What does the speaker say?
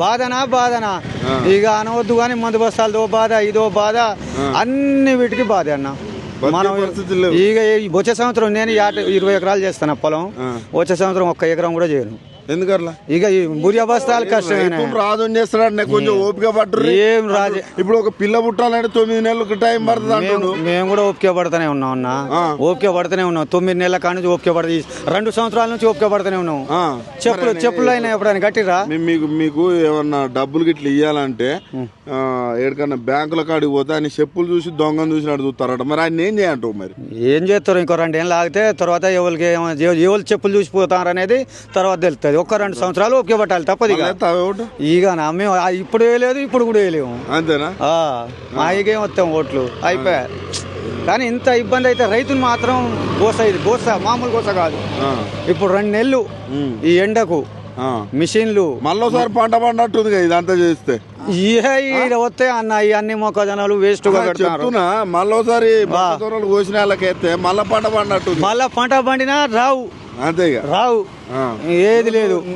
బాధనా ఇక అనవద్దు కానీ మందు బస్తాలతో బాధ ఇదో బాధ అన్ని వీటికి బాధ అన్న. మనం ఇక వచ్చే సంవత్సరం నేను 20 ఎకరాలు చేస్తాను పొలం. వచ్చే సంవత్సరం 1 ఎకరం కూడా చేయను. ఎందుకట్లా? ఇక ఈ బురియా బస్తాలు కష్టమేనా? రాజు చేస్తాడు, కొంచెం ఓపిక పట్టు. ఏం రాజు ఇప్పుడు ఒక పిల్ల పుట్టాలంటే 9 నెలలకు టైం పడుతుంది అంటున్నాడు. మేము కూడా ఓపిక పడుతూనే ఉన్నాం అన్న, ఓపిక పడుతూనే ఉన్నాం. 9 నెలల కాడ నుంచి ఓపిక పడుతుంది, 2 సంవత్సరాల నుంచి ఓపిక పడుతూనే ఉన్నాం. చెప్పులు అయినా ఎప్పుడైనా కట్టిరా? మీకు ఏమన్నా డబ్బులు గిట్ల ఇవ్వాలంటే ఎక్కడికన్నా బ్యాంకుల కాడికి పోతే ఆయన చెప్పులు చూసి దొంగను చూసినట్టు చూస్తారట. మరి ఆయన ఏం చేయంటావు? మరి ఏం చేస్తారు? ఇంకో 2 ఏళ్ళు ఆగితే తర్వాత ఎవరు చెప్పులు చూసిపోతారు అనేది తర్వాత తెలుస్తుంది. 1-2 సంవత్సరాలు ఓపిక పట్టాలి, తప్పదు. ఇక మేము ఇప్పుడు వేయలేదు, ఇప్పుడు కూడా వేయలేము. అంతేనా? మాకేం వస్తాం ఓట్లు అయిపోయా. కానీ ఇంత ఇబ్బంది అయితే రైతులు మాత్రం గోస మామూలు గోస కాదు. ఇప్పుడు 2 నెలలు ఈ ఎండకు మిషన్లు మళ్ళీసారి పంట పండట్టుంది ఇదంతా చేస్తే వస్తే అన్న ఇవన్నీ మొక్కజొన్నలు వేస్ట్ గా చెప్తున్నా. మళ్ళీసారి కోసిన వాళ్ళకైతే మళ్ళా పంట పండట్టు, మళ్ళా పంట పండినా రావు, అంతే రావు, ఏది లేదు.